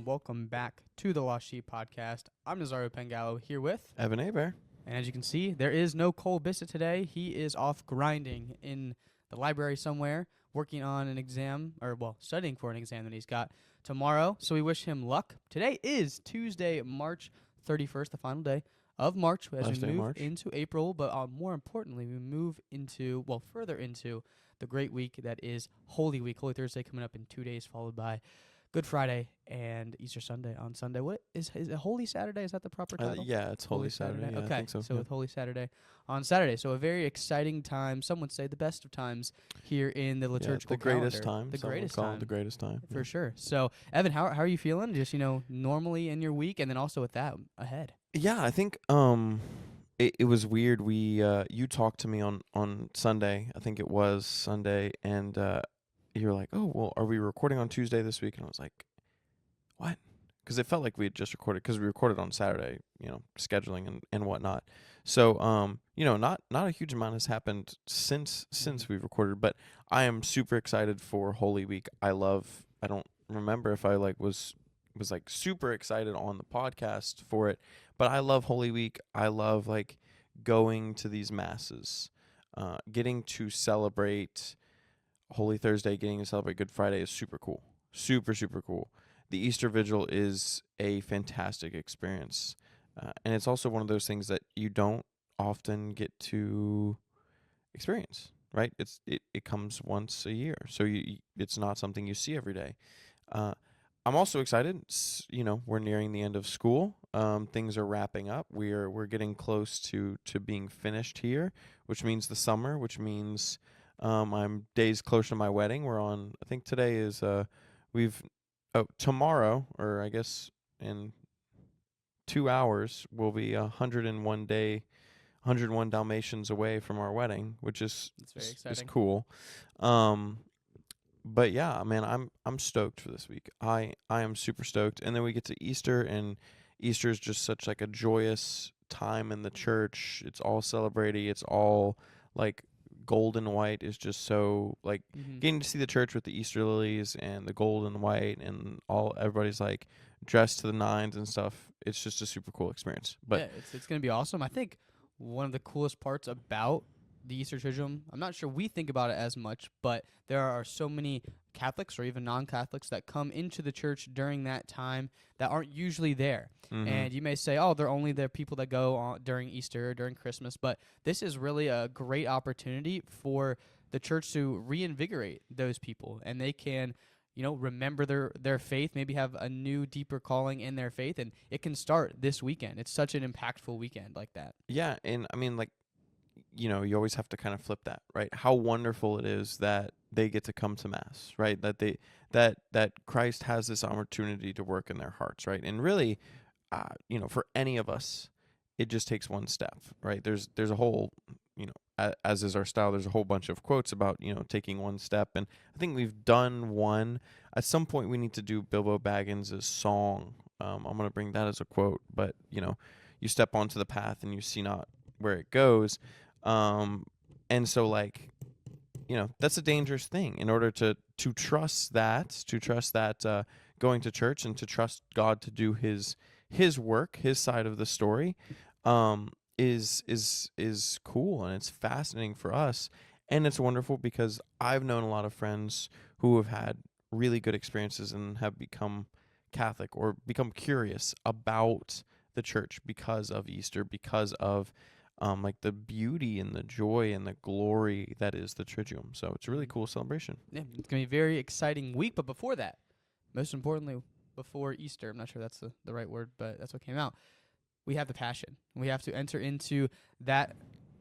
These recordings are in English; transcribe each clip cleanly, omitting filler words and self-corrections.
welcome back to the Lost Sheep Podcast. I'm Nazario Pengallo here with Evan Aber. And as you can see, there is no Cole Bissett today. He is off grinding in the library somewhere, working on an exam, studying for an exam that he's got tomorrow. So we wish him luck. Today is Tuesday, March 31st, the final day of March as Last day we of move March. into April. But more importantly, we move further into the great week that is Holy Week. Holy Thursday coming up in 2 days, followed by Good Friday and Easter Sunday on Sunday. What is it Holy Saturday? Is that the proper title? Yeah, it's Holy Saturday. Yeah, okay, I think so. with Holy Saturday on Saturday. So a very exciting time. Some would say the best of times here in the liturgical the greatest calendar. time. The Some would greatest call time. it the greatest time. For sure. So, Evan, how are you feeling? Just, normally in your week and then also with that ahead. Yeah, I think it was weird. You talked to me on Sunday. I think it was Sunday, and you were like, "Oh, well, are we recording on Tuesday this week?" And I was like, "What?" Because it felt like we had just recorded, because we recorded on Saturday, scheduling and whatnot. So, not a huge amount has happened since we've recorded, but I am super excited for Holy Week. I don't remember if I was super excited on the podcast for it, but I love Holy Week. I love going to these masses, getting to celebrate Holy Thursday, getting to celebrate Good Friday is super cool. Super, super cool. The Easter Vigil is a fantastic experience. And it's also one of those things that you don't often get to experience, right? It comes once a year. So it's not something you see every day. I'm also excited. We're nearing the end of school. Things are wrapping up. We're getting close to being finished here, which means the summer, which means I'm days closer to my wedding. I think today is tomorrow, or I guess in 2 hours, we'll be 101 Dalmatians away from our wedding, which is very exciting. Is cool. But yeah, man, I'm stoked for this week. I am super stoked. And then we get to Easter, and Easter is just such a joyous time in the church. It's all celebrating. It's all gold and white is just so getting to see the church with the Easter lilies and the gold and white and everybody's dressed to the nines and stuff. It's just a super cool experience. But yeah, it's going to be awesome. I think one of the coolest parts about the Easter Triduum, I'm not sure we think about it as much, but there are so many Catholics or even non-Catholics that come into the church during that time that aren't usually there. Mm-hmm. And you may say, oh, they're only the people that go on during Easter or during Christmas, but this is really a great opportunity for the church to reinvigorate those people, and they can remember their faith, maybe have a new, deeper calling in their faith, and it can start this weekend. It's such an impactful weekend like that. Yeah, and I mean, you always have to kind of flip that, right? How wonderful it is that they get to come to Mass, right? That Christ has this opportunity to work in their hearts, right? And really, for any of us, it just takes one step, right? There's a whole, as is our style, there's a whole bunch of quotes about, taking one step. And I think we've done one. At some point, we need to do Bilbo Baggins' song. I'm going to bring that as a quote. But, you step onto the path and you see not where it goes. And so that's a dangerous thing. In order to trust that, going to church and to trust God to do his work, his side of the story, is cool, and it's fascinating for us. And it's wonderful because I've known a lot of friends who have had really good experiences and have become Catholic or become curious about the church because of Easter, because of the beauty and the joy and the glory that is the Triduum. So it's a really cool celebration. Yeah, it's going to be a very exciting week. But before that, most importantly, before Easter, I'm not sure that's the right word, but that's what came out, we have the Passion. We have to enter into that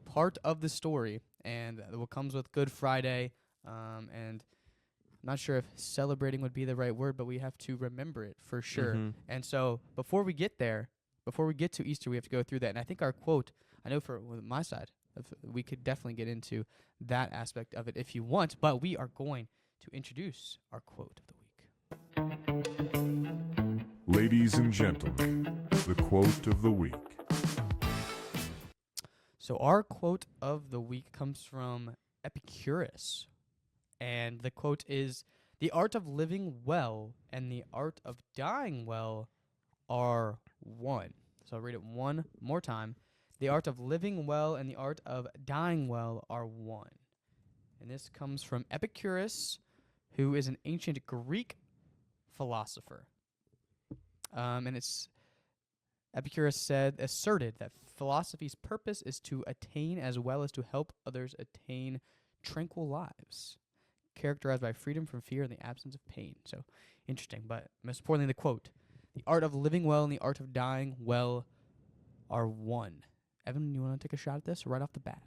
part of the story, and what comes with Good Friday, and I'm not sure if celebrating would be the right word, but we have to remember it for sure. Mm-hmm. And so before we get to Easter, we have to go through that. And I think our quote, I know for my side, we could definitely get into that aspect of it if you want, but we are going to introduce our quote of the week. Ladies and gentlemen, the quote of the week. So our quote of the week comes from Epicurus, and the quote is, The art of living well and the art of dying well are one. So I'll read it one more time. The art of living well and the art of dying well are one. And this comes from Epicurus, who is an ancient Greek philosopher. And it's Epicurus asserted that philosophy's purpose is to attain as well as to help others attain tranquil lives, characterized by freedom from fear and the absence of pain. So interesting, but most importantly, the quote: "The art of living well and the art of dying well are one." Evan, you want to take a shot at this right off the bat?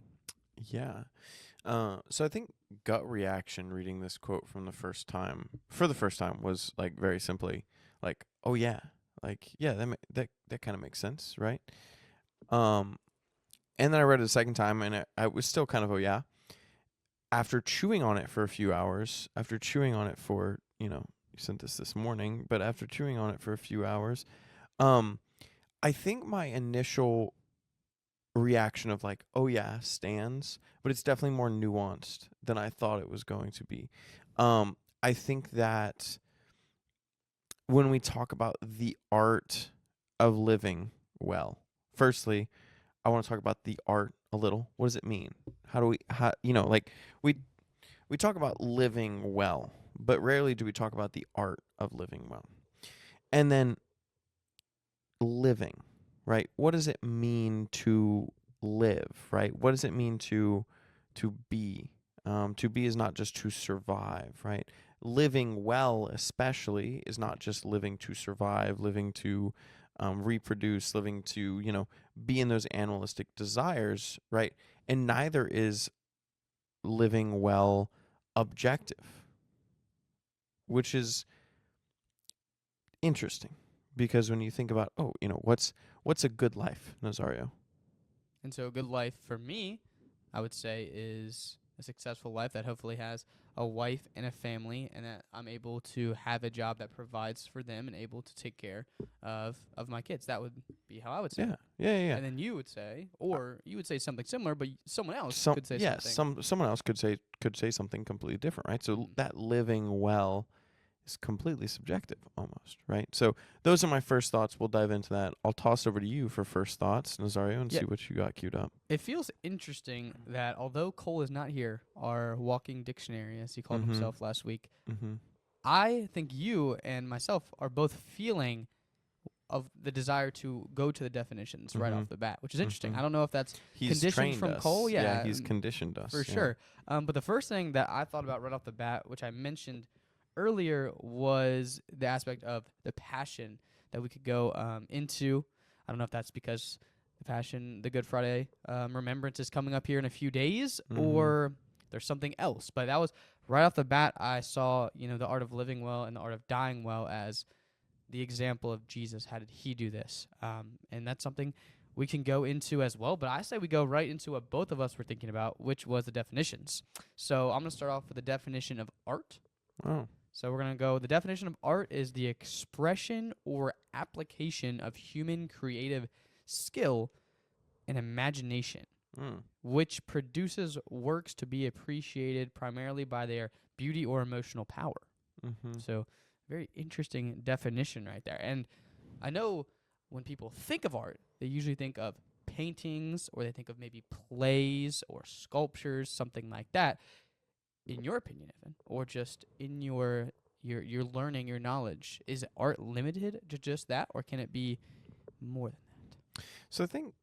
Yeah. So I think gut reaction reading this quote for the first time was like very simply like, oh yeah, like yeah, that kind of makes sense, right? And then I read it a second time, and I was still kind of, oh yeah. After chewing on it for a few hours, after chewing on it for, you sent this morning, but after chewing on it for a few hours, I think my initial reaction of like, oh yeah, stands, but it's definitely more nuanced than I thought it was going to be. I think that when we talk about the art of living well, firstly, I want to talk about the art a little. What does it mean? Like we talk about living well, but rarely do we talk about the art of living well. And then living, right? What does it mean to live, right? What does it mean to be? To be is not just to survive, right? Living well, especially, is not just living to survive, living to reproduce, living to be in those animalistic desires, right? And neither is living well objective, which is interesting. Because when you think about, what's a good life, Nazario? And so a good life for me, I would say, is a successful life that hopefully has a wife and a family, and that I'm able to have a job that provides for them and able to take care of my kids. That would be how I would say it. Yeah. And then you would say, or you would say something similar, but someone else could say something. Someone else could say something completely different, right? So that living well is completely subjective almost, right? So those are my first thoughts. We'll dive into that. I'll toss over to you for first thoughts, Nazario, and see what you got queued up. It feels interesting that although Cole is not here, our walking dictionary, as he called himself last week, I think you and myself are both feeling of the desire to go to the definitions right off the bat, which is interesting. I don't know if that's conditioned from Cole. Yeah, he's conditioned us. For sure. But the first thing that I thought about right off the bat, which I mentioned earlier, was the aspect of the passion that we could go into. I don't know if that's because the Good Friday remembrance is coming up here in a few days, or there's something else. But that was right off the bat. I saw, the art of living well and the art of dying well as the example of Jesus. How did he do this? And that's something we can go into as well. But I say we go right into what both of us were thinking about, which was the definitions. So I'm going to start off with the definition of art. Oh. So we're going to go, the definition of art is the expression or application of human creative skill and imagination, which produces works to be appreciated primarily by their beauty or emotional power. So very interesting definition right there. And I know when people think of art, they usually think of paintings, or they think of maybe plays or sculptures, something like that. In your opinion, Evan, or just in your learning, your knowledge, is art limited to just that, or can it be more than that? So I think,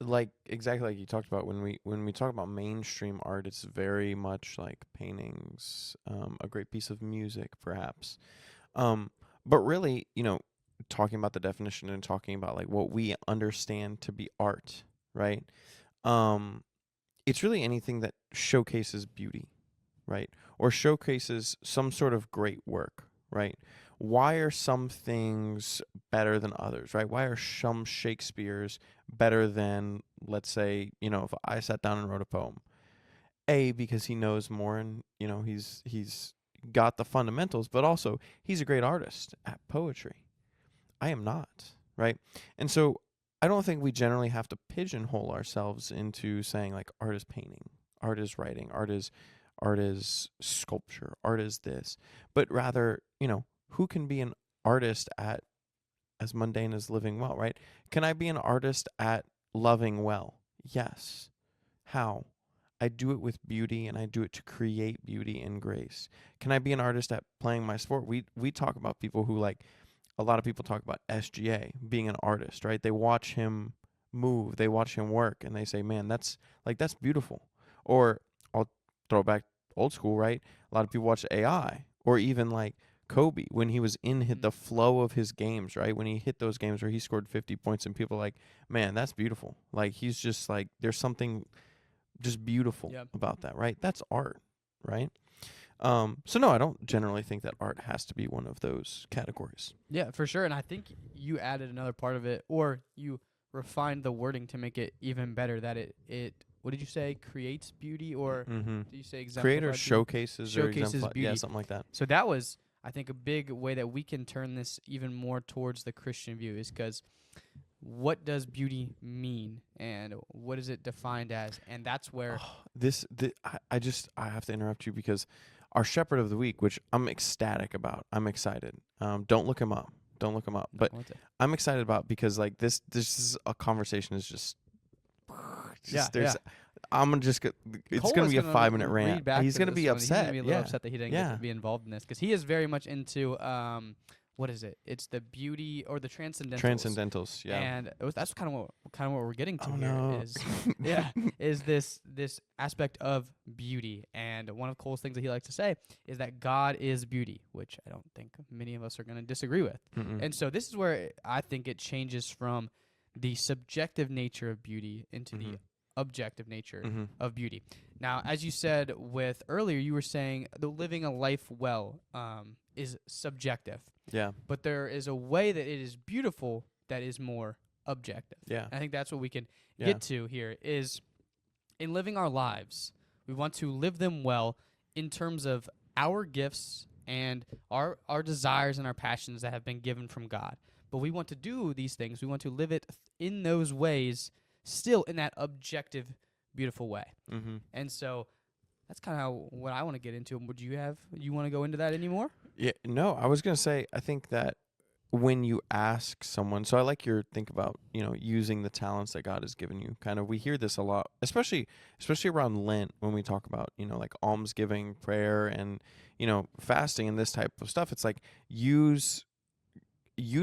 like exactly like you talked about, when we talk about mainstream art, it's very much like paintings, a great piece of music, perhaps. But really, talking about the definition and talking about like what we understand to be art, right? It's really anything that showcases beauty, right? Or showcases some sort of great work, right? Why are some things better than others, right? Why are some Shakespeare's better than, let's say, if I sat down and wrote a poem? Because he knows more, and he's got the fundamentals, but also he's a great artist at poetry. I am not, right? And so I don't think we generally have to pigeonhole ourselves into saying like art is painting, art is writing, art art is sculpture, art is this, but rather, who can be an artist at as mundane as living well, right? Can I be an artist at loving well? Yes. How? I do it with beauty, and I do it to create beauty and grace. Can I be an artist at playing my sport? We talk about people who, like, a lot of people talk about SGA being an artist, right? They watch him move, they watch him work, and they say, man, that's beautiful. Or I'll throw back old school, right? A lot of people watch AI, or even like Kobe when he was in the flow of his games, right? When he hit those games where he scored 50 points and people are like, man, that's beautiful. Like, he's just like, there's something just beautiful about that, right? That's art, right? So no, I don't generally think that art has to be one of those categories. Yeah, for sure. And I think you added another part of it, or you refined the wording to make it even better, that it what did you say, creates beauty, or did you say Creator exemplifies showcases or beauty? yeah, something like that. So that was, I think, a big way that we can turn this even more towards the Christian view, is because what does beauty mean, and what is it defined as? And that's where I have to interrupt you because our shepherd of the week, which I'm ecstatic about, I'm excited. Don't look him up. But I'm excited about, because like this is a conversation is just I'm gonna just it's gonna be a 5-minute rant. He's gonna be upset. He's gonna be a little upset that he didn't get to be involved in this, because he is very much into what is it? It's the beauty, or the transcendentals. Transcendentals, yeah. And that's kind of what we're getting to here. No. Is this aspect of beauty. And one of Cole's things that he likes to say is that God is beauty, which I don't think many of us are going to disagree with. And so this is where I think it changes from the subjective nature of beauty into the objective nature of beauty. Now, as you said with earlier, you were saying the living a life well is subjective. Yeah. But there is a way that it is beautiful that is more objective. Yeah. And I think that's what we can get to here, is in living our lives, we want to live them well in terms of our gifts and our desires and our passions that have been given from God. But we want to do these things. We want to live it in those ways, still in that objective, beautiful way. And so that's kind of what I want to get into. Would you want to go into that anymore? Yeah, no, I was going to say, I think that when you ask someone, so I like your think about, using the talents that God has given you. Kind of, we hear this a lot, especially around Lent, when we talk about, like almsgiving, prayer, and, fasting and this type of stuff. It's like, use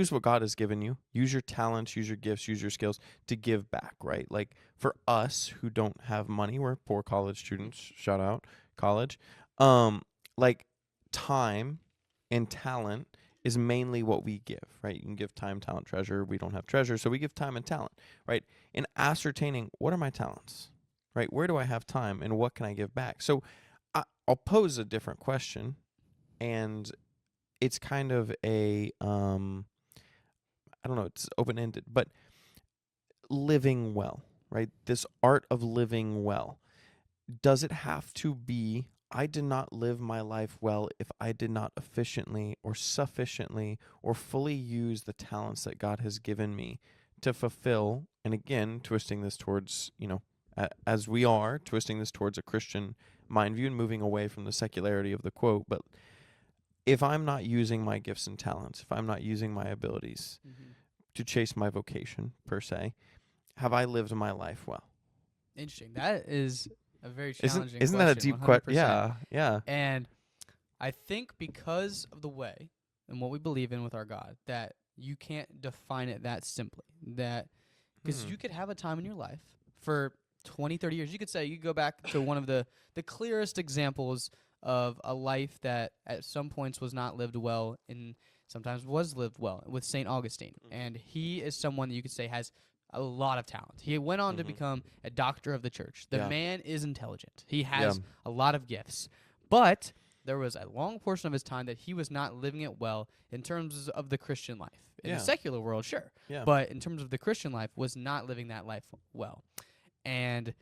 what God has given you, use your talents, use your gifts, use your skills to give back, right? Like, for us who don't have money, we're poor college students, shout out college, like, time and talent is mainly what we give, right? You can give time, talent, treasure. We don't have treasure, so we give time and talent, right? In ascertaining, what are my talents, right? Where do I have time, and what can I give back? So I'll pose a different question, and it's kind of a, I don't know, it's open-ended, but living well, right? This art of living well. Does it have to be, I did not live my life well if I did not efficiently or sufficiently or fully use the talents that God has given me to fulfill, and again, twisting this towards, as we are, twisting this towards a Christian mind view and moving away from the secularity of the quote, but if I'm not using my gifts and talents, if I'm not using my abilities to chase my vocation, per se, have I lived my life well? Interesting. That is a very challenging Isn't that a deep question? Yeah. And I think because of the way and what we believe in with our God, that you can't define it that simply. That because you could have a time in your life for 20, 30 years. You could go back to one of the clearest examples of a life that at some points was not lived well and sometimes was lived well, with St. Augustine. And he is someone that you could say has a lot of talent. He went on to become a doctor of the church. The man is intelligent. He has a lot of gifts. But there was a long portion of his time that he was not living it well in terms of the Christian life. In the secular world, sure. Yeah. But in terms of the Christian life, was not living that life well. And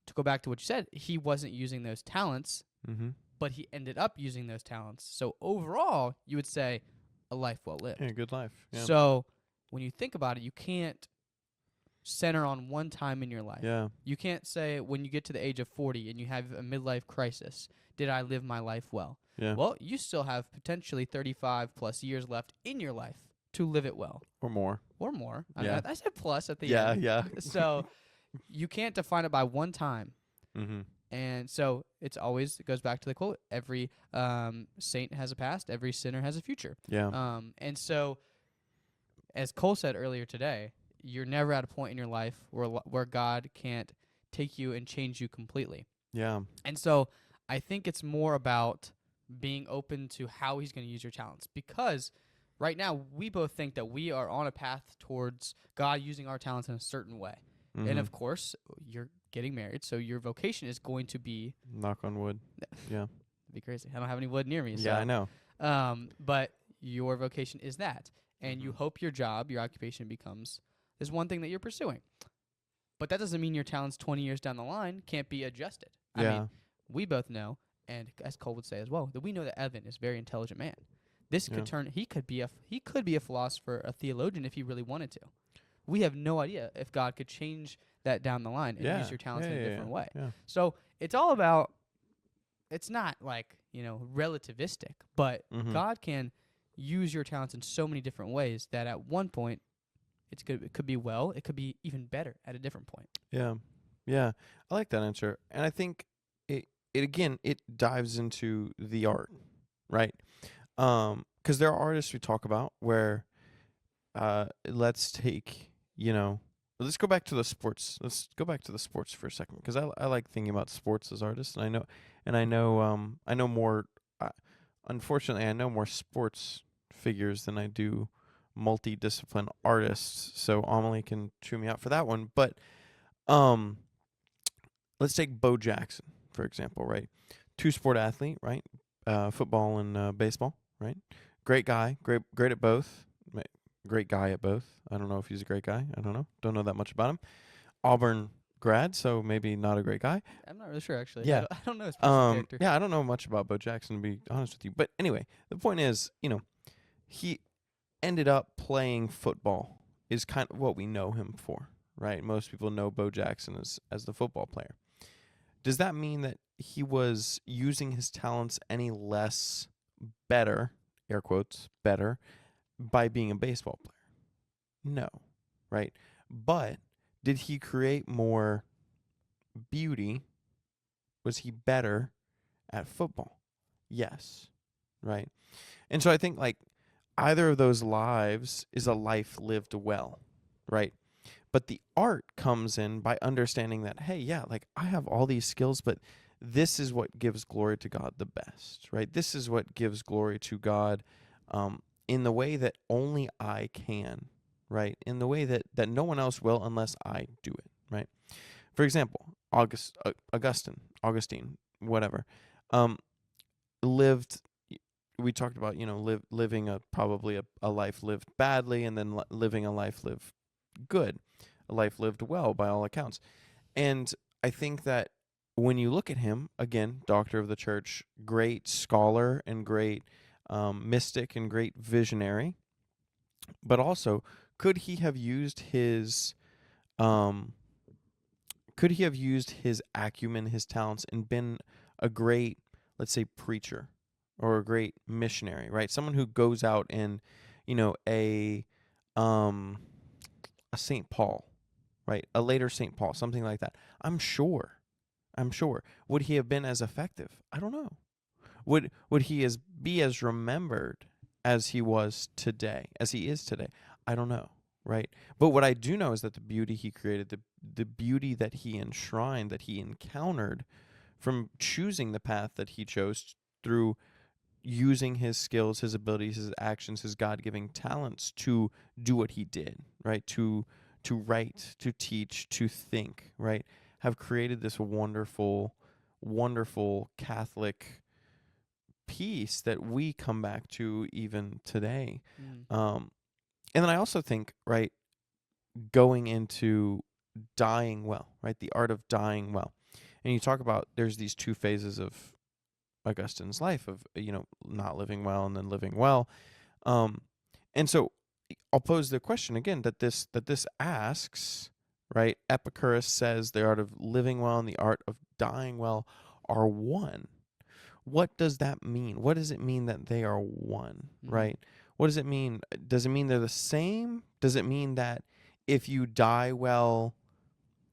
to go back to what you said, he wasn't using those talents, but he ended up using those talents. So overall, you would say a life well lived. Yeah, good life. Yeah. So when you think about it, you can't center on one time in your life. Yeah. You can't say when you get to the age of 40 and you have a midlife crisis, did I live my life well? Yeah. Well, you still have potentially 35 plus years left in your life to live it well Or more. or more. Yeah. I said plus at the Yeah, end. yeah. So you can't define it by one time. Mm-hmm. And so it goes back to the quote, every saint has a past, every sinner has a future. Yeah. And so, as Cole said earlier today, you're never at a point in your life where God can't take you and change you completely. Yeah. And so I think it's more about being open to how he's going to use your talents, because right now we both think that we are on a path towards God using our talents in a certain way. Mm-hmm. And of course, you're getting married, so your vocation is going to be... Knock on wood. Yeah. It'd be crazy. I don't have any wood near me. Yeah, I know. But your vocation is that, and you Mhm. hope your job, your occupation becomes this one thing that you're pursuing. But that doesn't mean your talents 20 years down the line can't be adjusted. I Yeah. mean, we both know, and as Cole would say as well, that we know that Evan is a very intelligent man. This Yeah. could turn. He could be a philosopher, a theologian, if he really wanted to. We have no idea if God could change that down the line and Yeah. use your talents Yeah, in a yeah, different yeah. way. Yeah. So it's all about. It's not like, relativistic, but Mhm. God can use your talents in so many different ways that at one point it could be well, it could be even better at a different point. Yeah. Yeah. I like that answer. And I think it dives into the art, right? 'Cause there are artists we talk about where let's go back to the sports. Let's go back to the sports for a second, because I like thinking about sports as artists, and I know more unfortunately I know more sports figures than I do multidiscipline artists, so Amelie can chew me out for that one. But um let's take Bo Jackson, for example, right? Two-sport athlete, right? Football and baseball, right? Great guy, great at both. Great guy at both. I don't know if he's a great guy. I don't know. Don't know that much about him. Auburn grad, so maybe not a great guy. I'm not really sure, actually. Yeah. I don't know his personal character. Yeah, I don't know much about Bo Jackson, to be honest with you. But anyway, the point is, he ended up playing football is kind of what we know him for, right? Most people know Bo Jackson as the football player. Does that mean that he was using his talents any less better, air quotes, better, by being a baseball player? No, right? But did he create more beauty? Was he better at football? Yes, right? And so I think either of those lives is a life lived well, right? But the art comes in by understanding that, hey, yeah, I have all these skills, but this is what gives glory to God the best, right? This is what gives glory to God in the way that only I can, right? In the way that no one else will unless I do it, right? For example, Augustine, whatever, lived. We talked about living probably a life lived badly, and then living a life lived good, a life lived well by all accounts. And I think that when you look at him, again, doctor of the church, great scholar and great mystic and great visionary, but also could he have used his acumen, his talents, and been a great, let's say, preacher or a great missionary, right? Someone who goes out and, a St. Paul, right? A later St. Paul, something like that. I'm sure. Would he have been as effective? I don't know. Would he be as remembered as he is today? I don't know, right? But what I do know is that the beauty he created, the beauty that he enshrined, that he encountered from choosing the path that he chose through using his skills, his abilities, his actions, his God-giving talents to do what he did, right? To write, to teach, to think, right? Have created this wonderful, wonderful Catholic piece that we come back to even today. And then I also think, right, going into dying well, right? The art of dying well. And you talk about there's these two phases of Augustine's life of, not living well and then living well. And so I'll pose the question again that this asks, right? Epicurus says the art of living well and the art of dying well are one. what does that mean? What does it mean that they are one, Mhm. right? What does it mean? Does it mean they're the same? Does it mean that if you die well,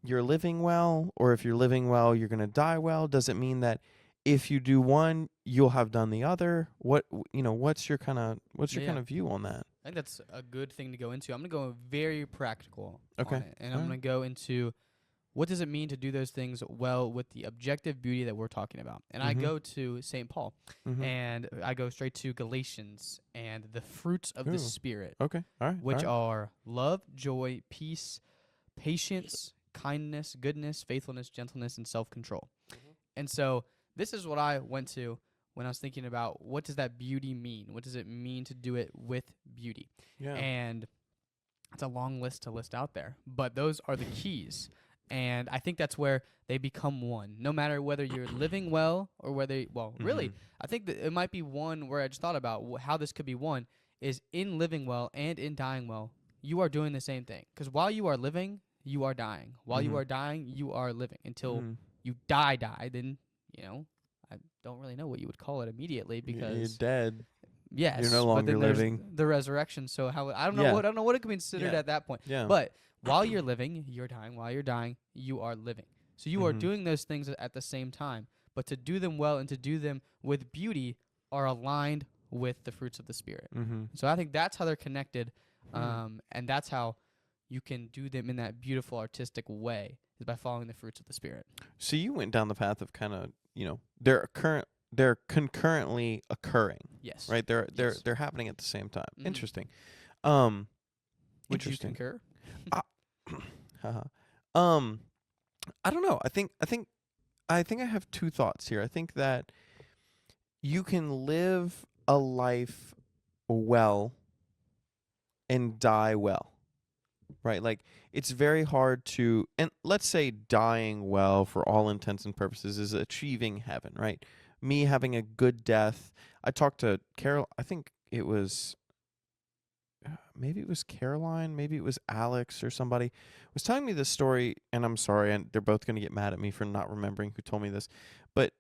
you're living well, or if you're living well, you're going to die well? Does it mean that if you do one, you'll have done the other? What's your kind Yeah. of view on that? I think that's a good thing to go into. I'm going to go very practical Okay. on it. And I'm All going to go into what does it mean to do those things well with the objective beauty that we're talking about. And I Mhm. go to St. Paul, Mhm. and I go straight to Galatians and the fruits of Ooh. the Spirit, Okay. All right. which all right. are love, joy, peace, patience, kindness, goodness, faithfulness, gentleness, and self-control. And so this is what I went to when I was thinking about what does that beauty mean? What does it mean to do it with beauty? Yeah. And it's a long list to list out there, but those are the keys. And I think that's where they become one. No matter whether you're living well or whether, really, Mhm. I think that it might be one where I just thought about how this could be one is in living well and in dying well, you are doing the same thing. Because while you are living, you are dying. While you Mhm. are dying, you are living until Mhm. you die. Then, I don't really know what you would call it immediately You're because dead. yes, You're no but then longer there's living. the resurrection. So how I Yeah. don't know what it could be considered Yeah. at that point. Yeah. But while you're living, you're dying. While you're dying, you are living. So you are Mhm. doing those things at the same time. But to do them well and to do them with beauty are aligned with the fruits of the Spirit. Mhm. So I think that's how they're connected, Hmm. and that's how you can do them in that beautiful artistic way is by following the fruits of the Spirit. So you went down the path of kind of, they're concurrently occurring, Yes. right? They're Yes. they're happening at the same time. Mhm. Interesting. Would you Interesting. concur? Haha. um, I don't know. I think I have two thoughts here. I think that you can live a life well and die well. Right? Like it's very hard to, and let's say dying well for all intents and purposes is achieving heaven, right? Me having a good death. I talked to Carol, I think it was maybe it was Caroline, maybe it was Alex or somebody was telling me this story, and I'm sorry, and they're both going to get mad at me for not remembering who told me this. But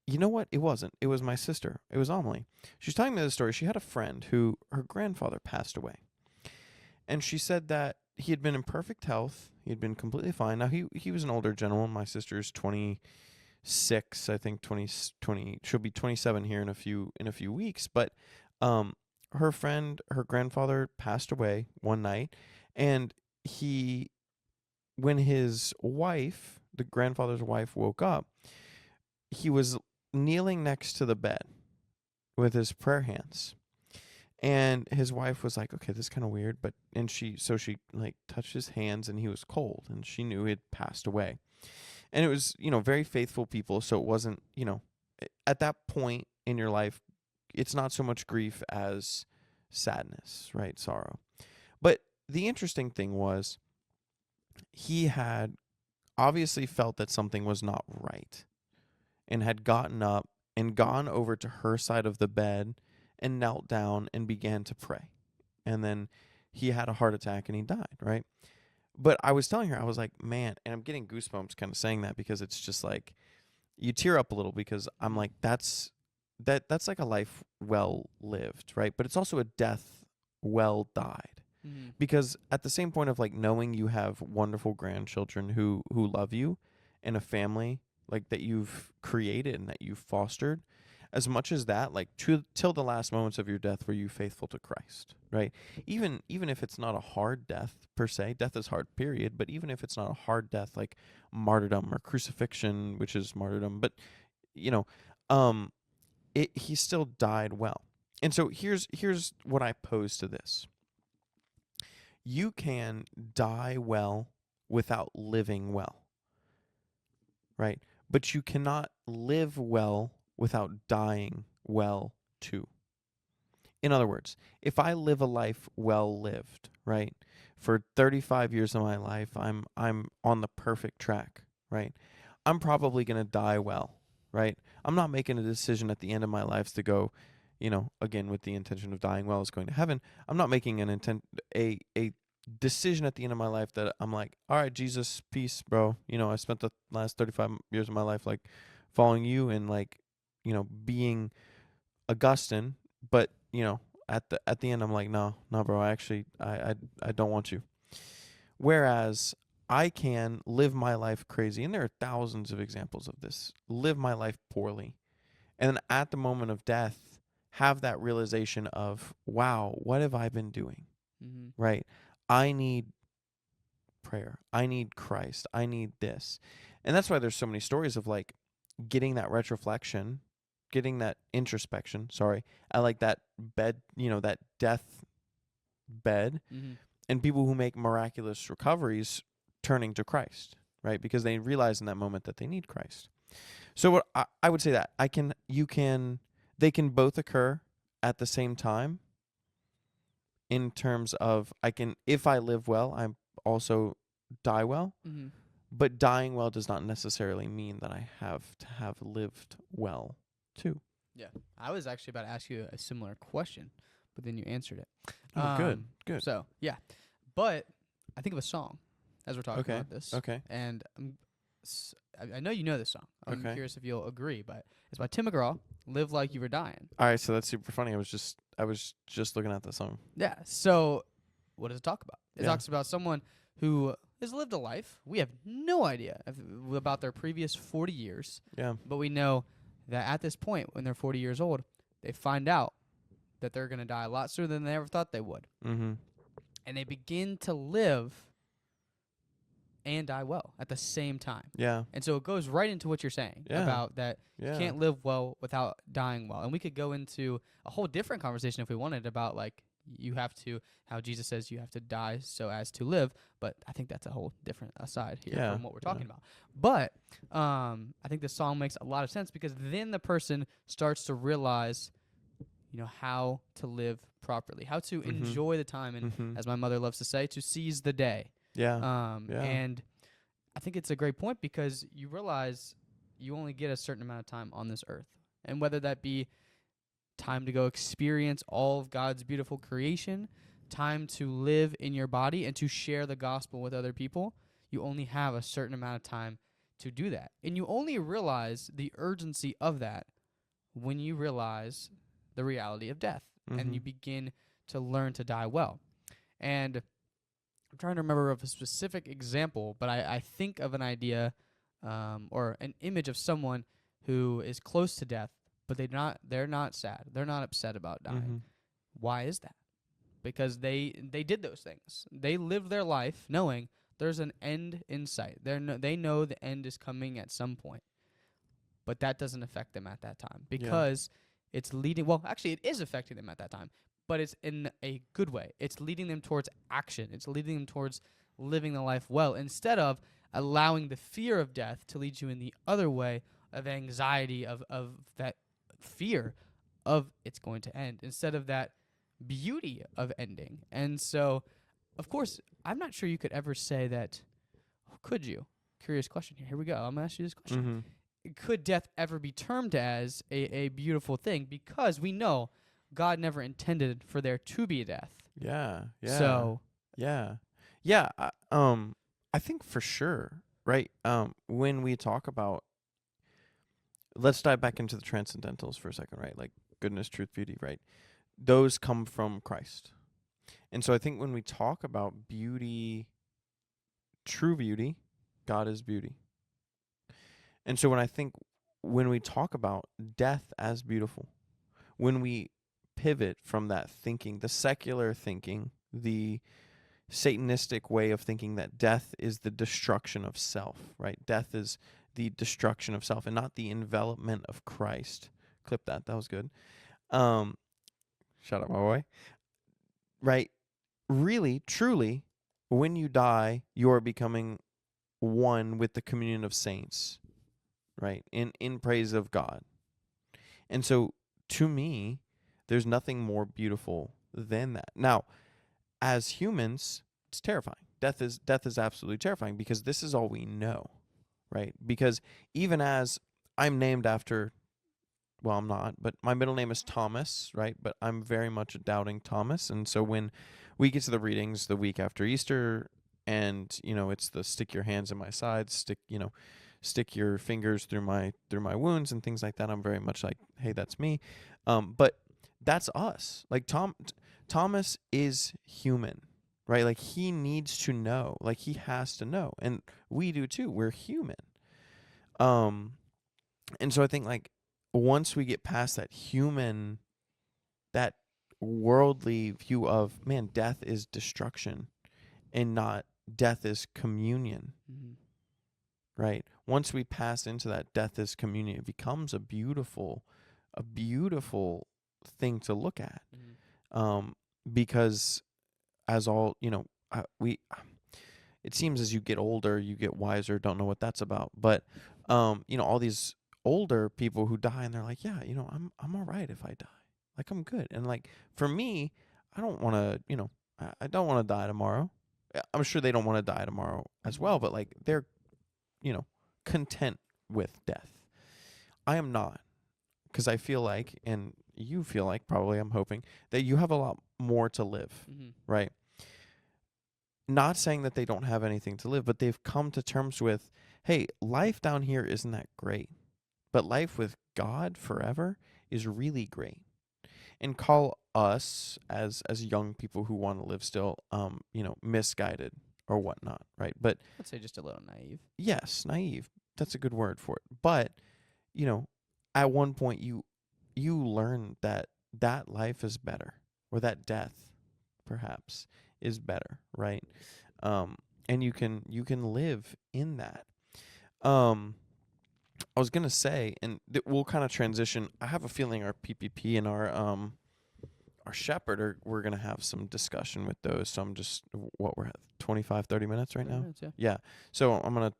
you know what? It wasn't. It was my sister. It was Amelie. She was telling me this story. She had a friend who her grandfather passed away. And she said that he had been in perfect health. He had been completely fine. Now he was an older gentleman. My sister's 26, I think 20. She'll be 27 here in a few weeks. But her grandfather passed away one night, and he when his wife, the grandfather's wife, woke up, he was kneeling next to the bed with his prayer hands. And his wife was like, okay, this is kind of weird, she like touched his hands and he was cold and she knew he had passed away. And it was, very faithful people. So it wasn't, at that point in your life, it's not so much grief as sadness, right? Sorrow. But the interesting thing was he had obviously felt that something was not right and had gotten up and gone over to her side of the bed and knelt down and began to pray. And then he had a heart attack and he died, right? But I was telling her, I was like, man, and I'm getting goosebumps kind of saying that because it's just like you tear up a little because I'm like, that's like a life well lived, right? But it's also a death well died. Mm-hmm. Because at the same point of like knowing you have wonderful grandchildren who love you and a family like that you've created and that you've fostered, as much as that, like till the last moments of your death were you faithful to Christ, right? Even if it's not a hard death per se, death is hard, period, but even if it's not a hard death like martyrdom or crucifixion, which is martyrdom, but you know, he still died well. And so here's what I pose to this. You can die well without living well, right? But you cannot live well without dying well too. In other words, if I live a life well lived, right? For 35 years of my life, I'm on the perfect track, right? I'm probably going to die well, right? I'm not making a decision at the end of my life to go, again with the intention of dying well is going to heaven. I'm not making a decision at the end of my life that I'm like, all right, Jesus, peace, bro. I spent the last 35 years of my life like following you and like, being Augustine, but at the end I'm like, no, bro, I don't want you. Whereas I can live my life crazy, and there are thousands of examples of this. Live my life poorly, and then at the moment of death, have that realization of, wow, what have I been doing? Mm-hmm. Right? I need prayer. I need Christ. I need this. And that's why there's so many stories of like getting that retroflexion, getting that introspection. Sorry. I like that bed, that death bed, Mm-hmm. and people who make miraculous recoveries turning to Christ, right? Because they realize in that moment that they need Christ. So what I would say that they can both occur at the same time in terms of if I live well, I'm also die well. Mm-hmm. But dying well does not necessarily mean that I have to have lived well too. Yeah. I was actually about to ask you a similar question, but then you answered it. Oh, good. So, yeah. But I think of a song as we're talking about this. Okay. And I know you know this song. I'm Okay. curious if you'll agree, but it's by Tim McGraw, Live Like You Were Dying. All right, so that's super funny. I was just looking at the song. Yeah. So, what does it talk about? It Yeah. talks about someone who has lived a life. We have no idea about their previous 40 years, Yeah. but we know that at this point, when they're 40 years old, they find out that they're going to die a lot sooner than they ever thought they would. Mm-hmm. And they begin to live and die well at the same time. Yeah. And so it goes right into what you're saying Yeah. about that Yeah. you can't live well without dying well. And we could go into a whole different conversation if we wanted about like how Jesus says you have to die so as to live, but I think that's a whole different aside here Yeah. from what we're talking about. But I think the song makes a lot of sense because then the person starts to realize, how to live properly, how to Mhm. enjoy the time, and Mm-hmm. as my mother loves to say, to seize the day. Yeah. Yeah. And I think it's a great point because you realize you only get a certain amount of time on this earth, and whether that be time to go experience all of God's beautiful creation, time to live in your body and to share the gospel with other people, you only have a certain amount of time to do that. And you only realize the urgency of that when you realize the reality of death and you Mhm. begin to learn to die well. And I'm trying to remember of a specific example, but I think of an idea or an image of someone who is close to death, but they're not sad. They're not upset about dying. Mhm. Why is that? Because they did those things. They lived their life knowing there's an end in sight. They know the end is coming at some point. But that doesn't affect them at that time because it's leading, well, actually it is affecting them at that time, but it's in a good way. It's leading them towards action. It's leading them towards living the life well instead of allowing the fear of death to lead you in the other way of anxiety, of that fear of it's going to end instead of that beauty of ending. And so, of course, I'm not sure you could ever say that, could you? Curious question here. Here we go. I'm going to ask you this question. Mhm. Could death ever be termed as a beautiful thing? Because we know God never intended for there to be a death. Yeah. Yeah. So, Yeah. I think for sure, right? When we talk about, let's dive back into the transcendentals for a second, right? Like goodness, truth, beauty, right? Those come from Christ. And so I think when we talk about beauty, true beauty, God is beauty. And so when we talk about death as beautiful, when we pivot from that thinking, the secular thinking, the Satanistic way of thinking that death is the destruction of self, right? Death is the destruction of self and not the envelopment of Christ. Clip that. That was good. Shout out my boy. Right? Really, truly, when you die, you are becoming one with the communion of saints, right? In praise of God. And so, to me, there's nothing more beautiful than that. Now, as humans, it's terrifying. Death is absolutely terrifying because this is all we know, right? Because even as I'm named after, well, I'm not, but my middle name is Thomas, right? But I'm very much a doubting Thomas. And so when we get to the readings the week after Easter and, it's the stick your hands in my sides, stick stick your fingers through my wounds and things like that. I'm very much like, hey, that's me. But that's us. Like Thomas is human, right? Like he needs to know. Like he has to know, and we do too. We're human. And so I think like once we get past that human, that worldly view of, man, death is destruction and not death is communion, right? Once we pass into that death is communion, it becomes a beautiful thing to look at. Because as all, it seems as you get older, you get wiser, don't know what that's about. But, all these older people who die and they're like, yeah, I'm all right if I die. Like, I'm good. And like, for me, I don't want to, I don't want to die tomorrow. I'm sure they don't want to die tomorrow as well, but like, they're, content with death. I am not, because I feel like, and you feel like, probably, I'm hoping, that you have a lot more to live, right? Not saying that they don't have anything to live, but they've come to terms with, hey, life down here isn't that great, but life with God forever is really great. And call us as young people who want to live still, misguided or whatnot, right? But I'd say just a little naive. Yes, naive. That's a good word for it. But, at one point you learn that life is better, or that death perhaps is better, right? And you can live in that. I was gonna say, and we'll kind of transition. I have a feeling our PPP and our shepherd we're gonna have some discussion with those. So I'm just, we're at 25, 30 minutes right now. Minutes, yeah. Yeah. So I'm gonna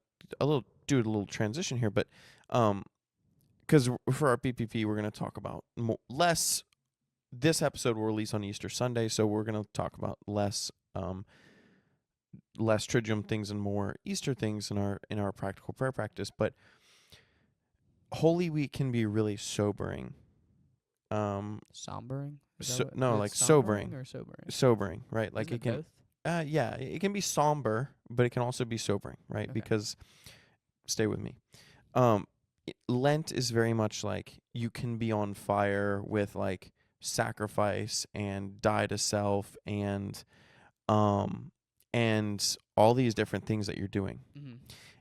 do a little transition here, but because for our PPP we're gonna talk about less. This episode will release on Easter Sunday, so we're gonna talk about less Triduum things and more Easter things in our practical prayer practice. But Holy Week can be really sobering. Sombering? Sobering. Or sobering? Sobering, right? Like Isn't it can. both? Yeah, it can be somber, but it can also be sobering, right? Okay. Because, stay with me. Lent is very much like you can be on fire with like sacrifice and die to self and all these different things that you're doing.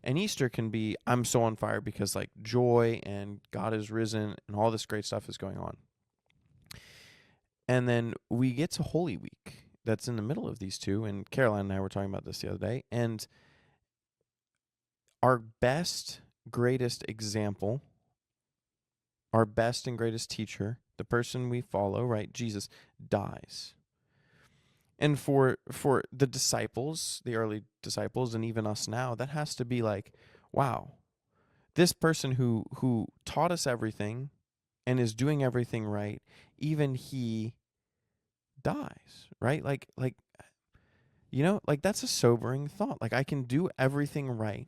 And Easter can be, I'm so on fire because like joy and God is risen and all this great stuff is going on. And then we get to Holy Week that's in the middle of these two. And Caroline and I were talking about this the other day. And our best, greatest example, our best and greatest teacher, the person we follow, right, Jesus, dies. And for the disciples, the early disciples, and even us now, that has to be like, wow, this person who taught us everything and is doing everything right, even he dies, right? Like that's a sobering thought. Like, I can do everything right.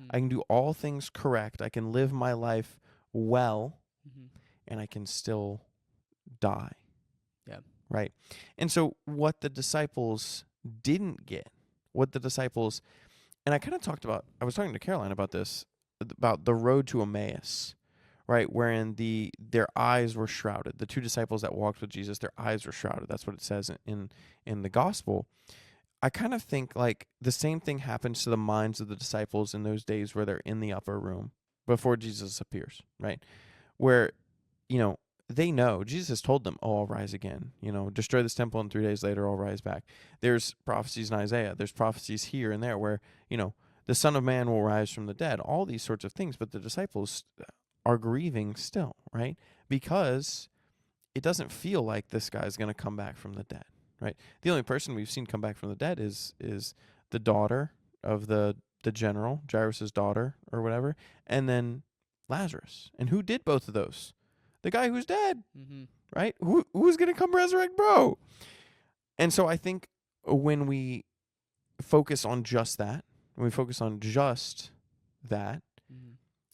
I can do all things correct. I can live my life well, and I can still die. Yeah. Right. And so what the disciples didn't get, and I kind of I was talking to Caroline about this, about the road to Emmaus, right? Wherein their eyes were shrouded. The two disciples that walked with Jesus, their eyes were shrouded. That's what it says in the gospel. I kind of think like the same thing happens to the minds of the disciples in those days where they're in the upper room before Jesus appears, right? Where, they know Jesus has told them, oh, I'll rise again, destroy this temple and 3 days later I'll rise back. There's prophecies in Isaiah. There's prophecies here and there where, the Son of Man will rise from the dead, all these sorts of things. But the disciples are grieving still, right? Because it doesn't feel like this guy's going to come back from the dead, right? The only person we've seen come back from the dead is the daughter of the general, Jairus' daughter or whatever, and then Lazarus. And who did both of those? The guy who's dead, right? Who's going to come resurrect bro? And so I think when we focus on just that,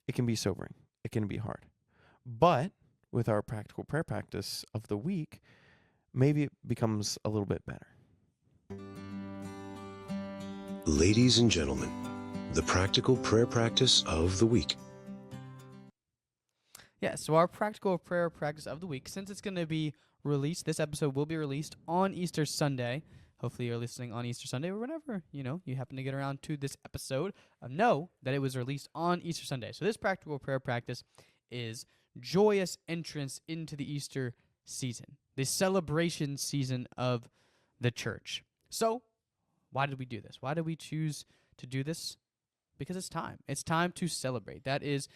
it can be sobering. It can be hard. But with our practical prayer practice of the week, maybe it becomes a little bit better. Ladies and gentlemen, The practical prayer practice of the week. Yeah, so our practical prayer practice of the week, since it's going to be released, this episode will be released on Easter Sunday. Hopefully you're listening on Easter Sunday or whenever, you happen to get around to this episode. Know that it was released on Easter Sunday. So this practical prayer practice is joyous entrance into the Easter season, the celebration season of the church. So why did we do this? Why did we choose to do this? Because it's time. It's time to celebrate. That is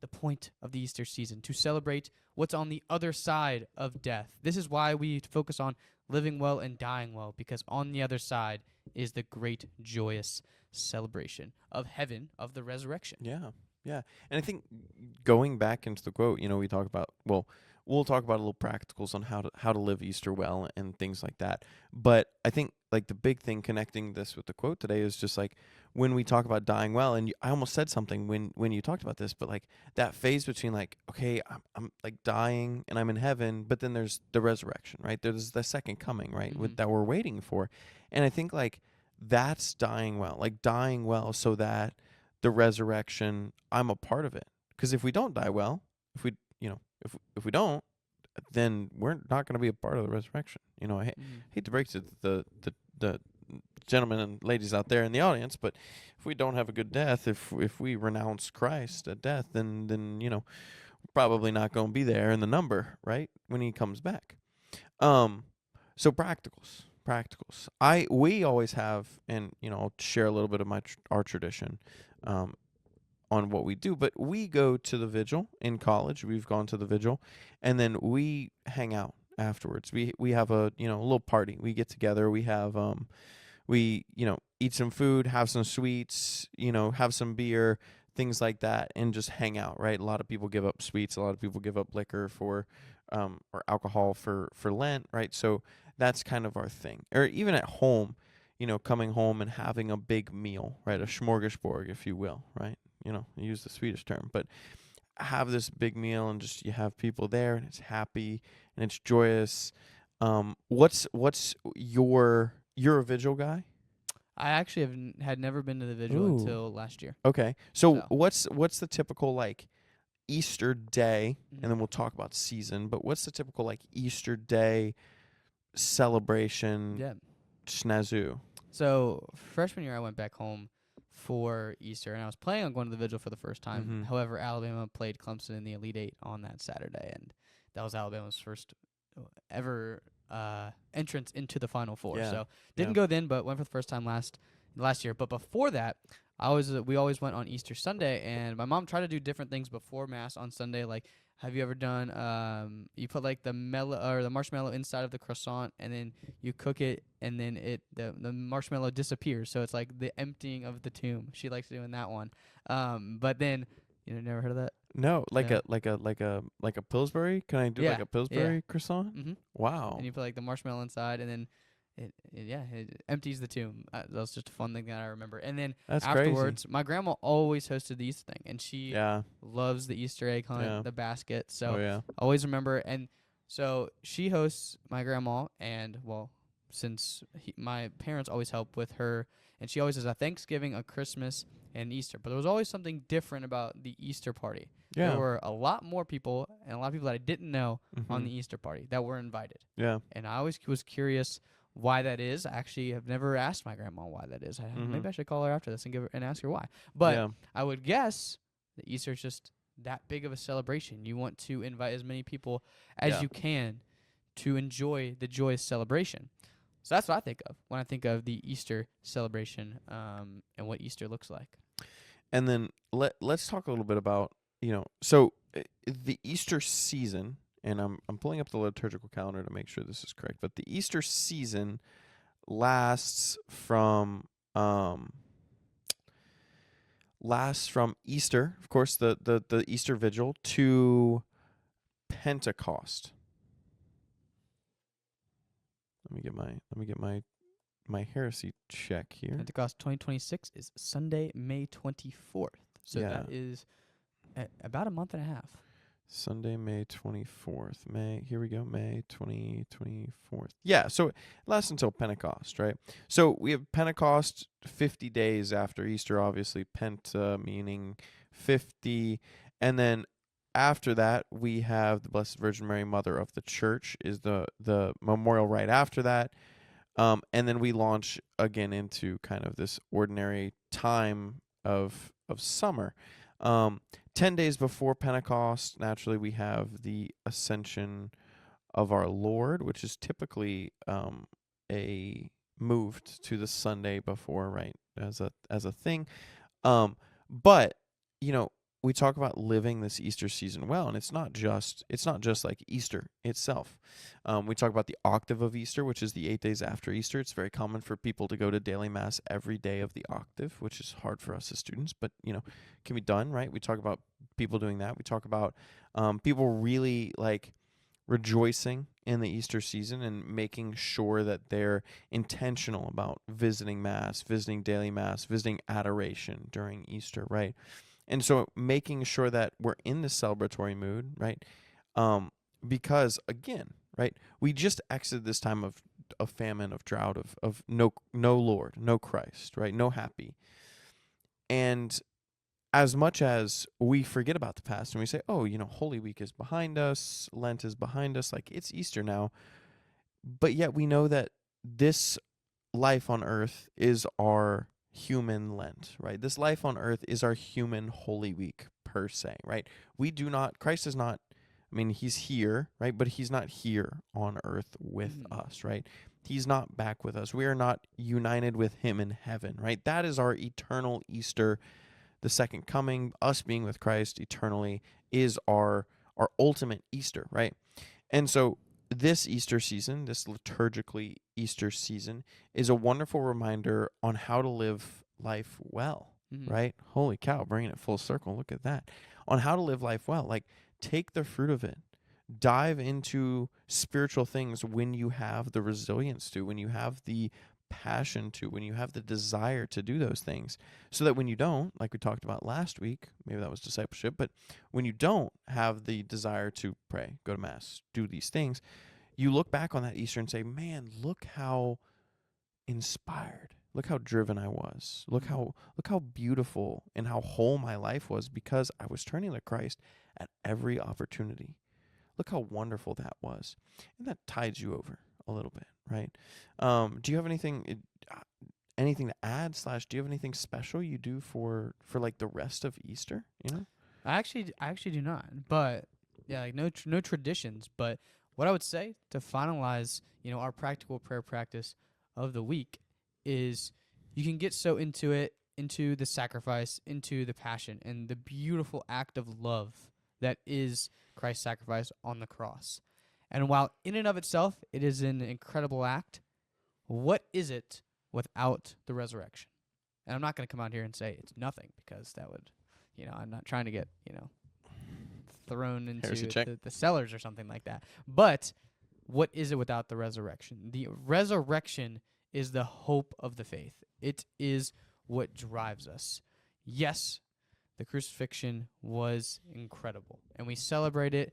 the point of the Easter season, to celebrate what's on the other side of death. This is why we focus on living well and dying well, because on the other side is the great joyous celebration of heaven, of the resurrection. Yeah, yeah. And I think going back into the quote, we talk about, we'll talk about a little practicals on how to live Easter well and things like that. But I think like the big thing connecting this with the quote today is just like when we talk about dying well, and I almost said something when you talked about this, but like that phase between like, okay, I'm like dying and I'm in heaven, but then there's the resurrection, right? There's the second coming, right? That we're waiting for. And I think like that's dying well, so that the resurrection, I'm a part of it. Because if we don't die well, if we don't, then we're not going to be a part of the resurrection. I hate to break to the gentlemen and ladies out there in the audience, but if we don't have a good death, if we renounce Christ at death, then we're probably not going to be there in the number, right, when he comes back. So practicals. We always have, and I'll share a little bit of our tradition on what we do, but we go to the vigil in college. We've gone to the vigil, and then we hang out afterwards. We have a little party. We get together. We have we eat some food, have some sweets, have some beer, things like that, and just hang out. Right. A lot of people give up sweets. A lot of people give up liquor or alcohol for Lent. Right. So that's kind of our thing. Or even at home, coming home and having a big meal. Right. A smorgasbord, if you will. Right. Use the Swedish term, but have this big meal and just you have people there and it's happy and it's joyous. What's you're a vigil guy? I actually had never been to the vigil until last year. Okay, so what's the typical like Easter day, and then we'll talk about season. But what's the typical like Easter day celebration? Yeah. Snazoo. So freshman year, I went back home for Easter, and I was planning on going to the vigil for the first time. However, Alabama played Clemson in the Elite Eight on that Saturday, and that was Alabama's first ever entrance into the Final Four. Yeah. So didn't go then, but went for the first time last year. But before that, we always went on Easter Sunday, and my mom tried to do different things before Mass on Sunday. Like, have you ever done? You put like the marshmallow inside of the croissant, and then you cook it, and then the marshmallow disappears. So it's like the emptying of the tomb. She likes doing that one. But then never heard of that? No, like a Pillsbury. Can I do like a Pillsbury croissant? Mm-hmm. Wow. And you put like the marshmallow inside, and then it empties the tomb. That was just a fun thing that I remember. And then That's afterwards, crazy. my grandma always hosted the Easter thing, and she loves the Easter egg hunt, the basket. So always remember. And so she hosts my grandma, and since my parents always help with her, and she always has a Thanksgiving, a Christmas, and Easter. But there was always something different about the Easter party. Yeah. There were a lot more people, and a lot of people that I didn't know on the Easter party that were invited. Yeah. And I always was curious why that is. I actually have never asked my grandma why that is. Maybe I should call her after this and ask her why. But I would guess that Easter is just that big of a celebration. You want to invite as many people as you can to enjoy the joyous celebration. So that's what I think of when I think of the Easter celebration and what Easter looks like. And then let's talk a little bit about, so the Easter season, and I'm pulling up the liturgical calendar to make sure this is correct, but the Easter season lasts from Easter, of course, the Easter vigil, to Pentecost. Let me get my heresy check here. Pentecost 2026 is Sunday, May 24th. So that is about a month and a half. Sunday, May 24th. Here we go, May 24th. Yeah, so it lasts until Pentecost, right? So we have Pentecost 50 days after Easter, obviously, Penta meaning 50. And then after that, we have the Blessed Virgin Mary, Mother of the Church, is the memorial right after that. And then we launch again into kind of this ordinary time of summer. 10 days before Pentecost, naturally, we have the Ascension of our Lord, which is typically a moved to the Sunday before, right, as a thing. But you know, we talk about living this Easter season well, and it's not just like Easter itself. We talk about the octave of Easter, which is the 8 days after Easter. It's very common for people to go to daily mass every day of the octave, which is hard for us as students, but can be done, right? We talk about people doing that. We talk about people really like rejoicing in the Easter season and making sure that they're intentional about visiting mass, visiting daily mass, visiting adoration during Easter, right? And so making sure that we're in the celebratory mood, right? Because again, right, we just exited this time of famine, of drought, of no Lord, no Christ, right? No happy. And as much as we forget about the past and we say, oh, Holy Week is behind us, Lent is behind us, like it's Easter now. But yet we know that this life on earth is our human Lent, right? This life on earth is our human Holy Week per se, right? Christ is not, he's here, right? But he's not here on earth with us, right? He's not back with us. We are not united with him in heaven, right? That is our eternal Easter. The second coming, us being with Christ eternally, is our ultimate Easter, right? And so this Easter season, this liturgically Easter season, is a wonderful reminder on how to live life well, right? Holy cow, bringing it full circle. Look at that. On how to live life well. Like, take the fruit of it. Dive into spiritual things when you have the resilience to, when you have the passion to, when you have the desire to do those things, so that when you don't, like we talked about last week, maybe that was discipleship, but when you don't have the desire to pray, go to mass, do these things, you look back on that Easter and say, man, look how inspired, look how driven I was, look how beautiful and how whole my life was, because I was turning to Christ at every opportunity. Look how wonderful that was. And that tides you over a little bit, right? Do you have anything to add, / do you have anything special you do for like the rest of Easter, I actually do not. But yeah, like no traditions, but what I would say to finalize, our practical prayer practice of the week is you can get so into it, into the sacrifice, into the passion, and the beautiful act of love that is Christ's sacrifice on the cross. And while in and of itself it is an incredible act, what is it without the resurrection? And I'm not going to come out here and say it's nothing, because that would, I'm not trying to get, thrown into the cellars or something like that. But what is it without the resurrection? The resurrection is the hope of the faith. It is what drives us. Yes, the crucifixion was incredible, and we celebrate it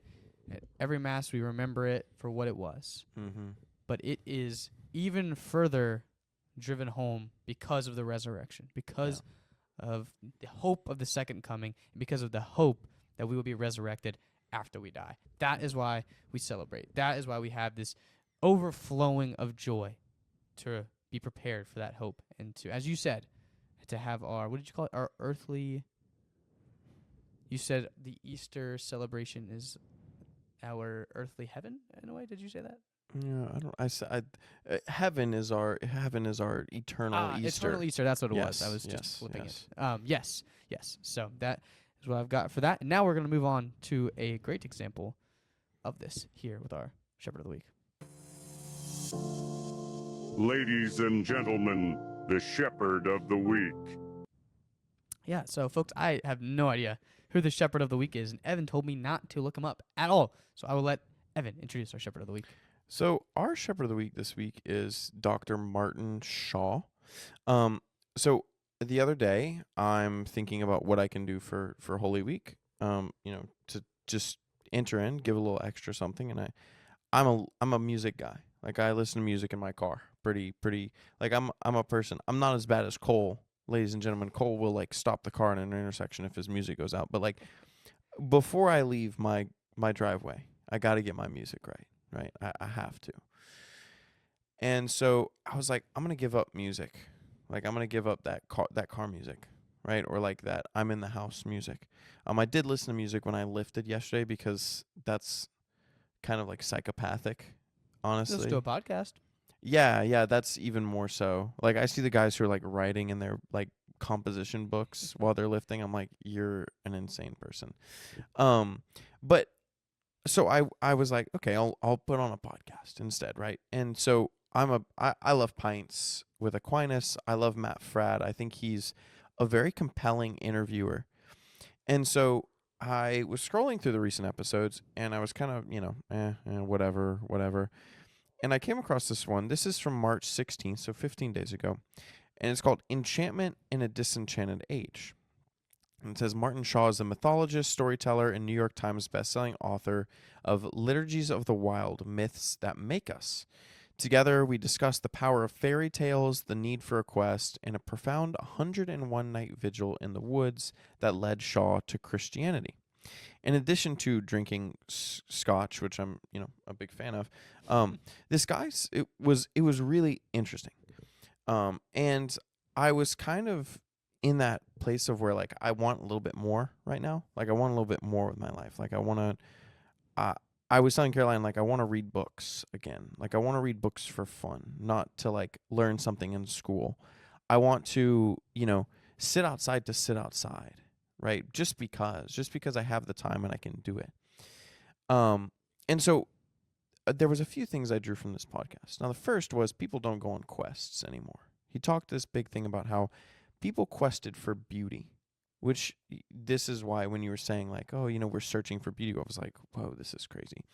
at every Mass. We remember it for what it was. But it is even further driven home because of the resurrection, because of the hope of the second coming, and because of the hope that we will be resurrected after we die. That is why we celebrate. That is why we have this overflowing of joy to be prepared for that hope, and to, as you said, to have our, what did you call it? Our earthly, you said the Easter celebration is our earthly heaven in a way. Did you say that? Yeah, I don't. I said heaven is our eternal Easter. Eternal Easter. That's what it was. Yes, I was just flipping yes. it. Yes. So that is what I've got for that. And now we're going to move on to a great example of this here with our Shepherd of the Week. Ladies and gentlemen, the Shepherd of the Week. Yeah, so folks, I have no idea who the Shepherd of the Week is, and Evan told me not to look him up at all. So I will let Evan introduce our Shepherd of the Week. So our Shepherd of the Week this week is Dr. Martin Shaw. So the other day, I'm thinking about what I can do for Holy Week, to just enter in, give a little extra something, and I'm a music guy. Like I listen to music in my car. Pretty like I'm a person. I'm not as bad as Cole, ladies and gentlemen. Cole will like stop the car in an intersection if his music goes out. But like before I leave my driveway, I got to get my music right. Right? I have to. And so I was like, I'm going to give up music. Like I'm going to give up that car music, right? Or like that I'm in the house music. I did listen to music when I lifted yesterday because that's kind of like psychopathic, honestly. Let's do a podcast. Yeah, that's even more so. Like I see the guys who are like writing in their like composition books while they're lifting. I'm like, you're an insane person. But so I was like, okay, I'll put on a podcast instead, right? And so I love Pints with Aquinas. I love Matt Fradd. I think he's a very compelling interviewer. And so I was scrolling through the recent episodes and I was kind of, whatever. And I came across this one. This is from March 16th, so 15 days ago. And it's called Enchantment in a Disenchanted Age. And it says Martin Shaw is a mythologist, storyteller, and New York Times bestselling author of Liturgies of the Wild, Myths That Make Us. Together, we discuss the power of fairy tales, the need for a quest, and a profound 101 night vigil in the woods that led Shaw to Christianity. In addition to drinking scotch, which I'm, a big fan of, this guy's it was really interesting. And I was kind of in that place of where like I want a little bit more right now. Like I want a little bit more with my life. Like I want to. I was telling Caroline like I want to read books again. Like I want to read books for fun, not to like learn something in school. I want to, sit outside to sit outside, right? Just because I have the time and I can do it. And so there was a few things I drew from this podcast. Now the first was people don't go on quests anymore. He talked this big thing about how people quested for beauty, which this is why when you were saying like, oh, we're searching for beauty, I was like, whoa, this is crazy.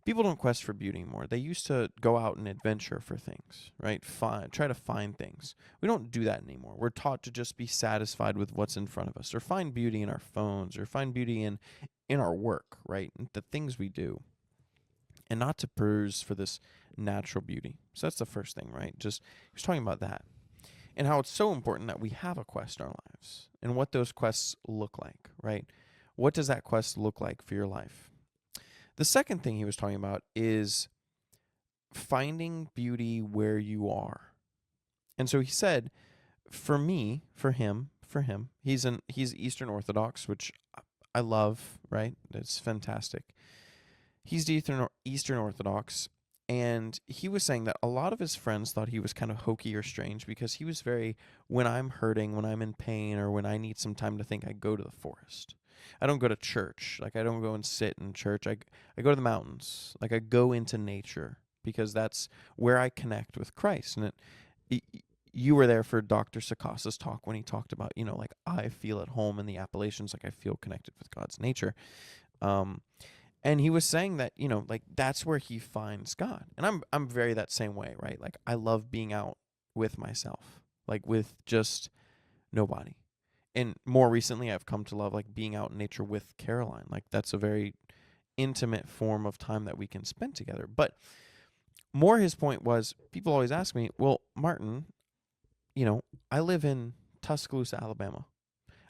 People don't quest for beauty anymore. They used to go out and adventure for things, right? Try to find things. We don't do that anymore. We're taught to just be satisfied with what's in front of us, or find beauty in our phones, or find beauty in our work, right? The things we do, and not to peruse for this natural beauty. So that's the first thing, right? Just he was talking about that. And how it's so important that we have a quest in our lives and what those quests look like, right? What does that quest look like for your life? The second thing he was talking about is finding beauty where you are. And so he said, for him, he's Eastern Orthodox, which I love, right? It's fantastic. He's Eastern Orthodox. And he was saying that a lot of his friends thought he was kind of hokey or strange because he was when I'm hurting, when I'm in pain, or when I need some time to think, I go to the forest. I don't go to church. Like, I don't go and sit in church. I go to the mountains. Like, I go into nature because that's where I connect with Christ. And you were there for Dr. Sakasa's talk when he talked about, like, I feel at home in the Appalachians, like I feel connected with God's nature. And he was saying that, like that's where he finds God. And I'm very that same way, right? Like I love being out with myself, like with just nobody. And more recently I've come to love like being out in nature with Caroline. Like that's a very intimate form of time that we can spend together. But more his point was people always ask me, well, Martin, I live in Tuscaloosa, Alabama.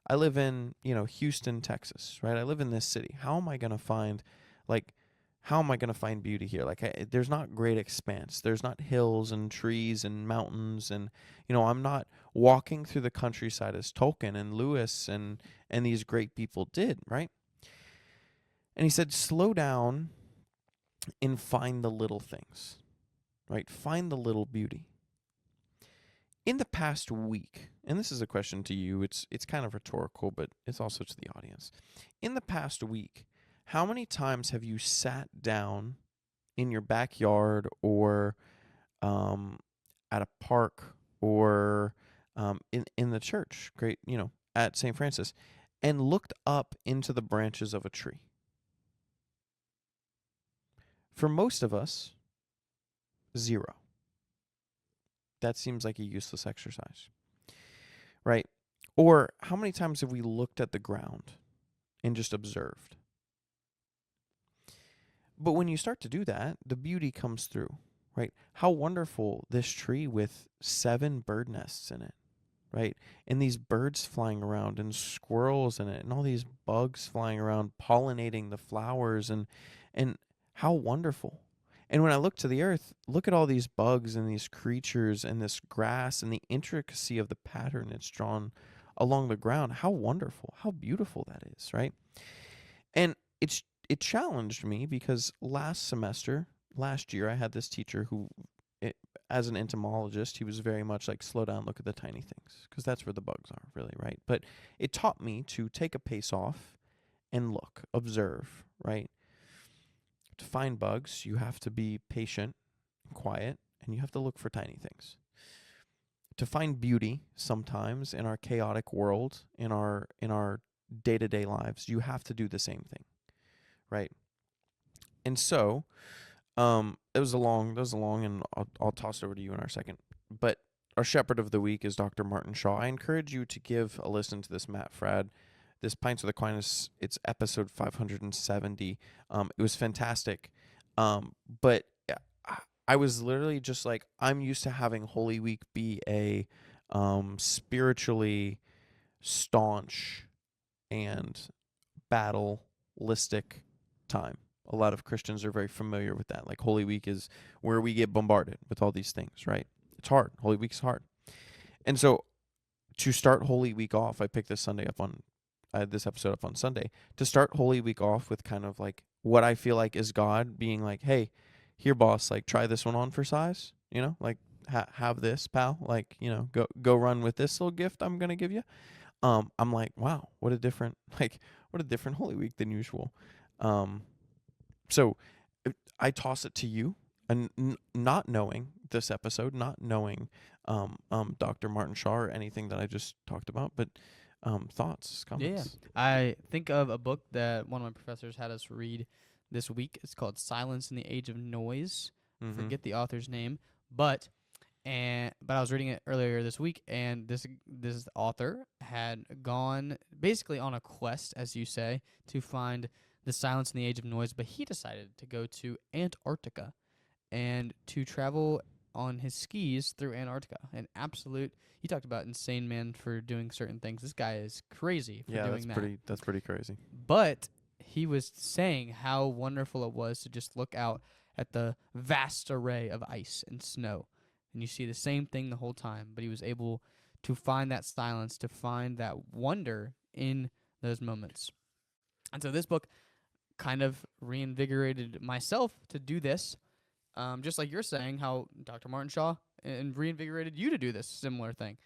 I live in, Houston, Texas, right? I live in this city. How am I going to find beauty here? Like, there's not great expanse. There's not hills and trees and mountains. And, I'm not walking through the countryside as Tolkien and Lewis and these great people did, right? And he said, slow down and find the little things, right? Find the little beauty. In the past week, and this is a question to you, it's kind of rhetorical, but it's also to the audience. In the past week, how many times have you sat down in your backyard or at a park or in the church, at St. Francis, and looked up into the branches of a tree? For most of us, 0. That seems like a useless exercise, right? Or how many times have we looked at the ground and just observed? But when you start to do that, the beauty comes through, right? How wonderful this tree with 7 bird nests in it, right? And these birds flying around and squirrels in it and all these bugs flying around pollinating the flowers and how wonderful. And when I look to the earth, look at all these bugs and these creatures and this grass and the intricacy of the pattern it's drawn along the ground. How wonderful, how beautiful that is, right? And it challenged me because last year, I had this teacher who, as an entomologist, he was very much like, slow down, look at the tiny things, because that's where the bugs are, really, right? But it taught me to take a pace off and look, observe, right? To find bugs, you have to be patient, quiet, and you have to look for tiny things. To find beauty sometimes in our chaotic world, in our day-to-day lives, you have to do the same thing, right? And so, it was a long, and I'll toss it over to you in our second. But our shepherd of the week is Dr. Martin Shaw. I encourage you to give a listen to this Matt Frad, this Pints with Aquinas. It's episode 570. It was fantastic. But I was literally just like, I'm used to having Holy Week be a spiritually staunch and battleistic time. A lot of Christians are very familiar with that. Like, Holy Week is where we get bombarded with all these things, right? It's hard. Holy Week's hard. And so to start Holy Week off, I picked this episode up on Sunday, to start Holy Week off with kind of like what I feel like is God being like, hey, here, boss, like, try this one on for size, like, have this, pal, like, go run with this little gift I'm going to give you. I'm like, wow, what a different Holy Week than usual. So I toss it to you, and not knowing this episode, not knowing Dr. Martin Shaw or anything that I just talked about, but thoughts, comments. Yeah. I think of a book that one of my professors had us read this week. It's called Silence in the Age of Noise. Forget the author's name, but I was reading it earlier this week, and this author had gone basically on a quest, as you say, to find the silence in the age of noise, but he decided to go to Antarctica and to travel on his skis through Antarctica. You talked about insane man for doing certain things. This guy is crazy for doing that. That's pretty crazy. But he was saying how wonderful it was to just look out at the vast array of ice and snow, and you see the same thing the whole time, but he was able to find that silence, to find that wonder in those moments. And so this book kind of reinvigorated myself to do this, just like you're saying how Dr. Martin Shaw and reinvigorated you to do this similar thing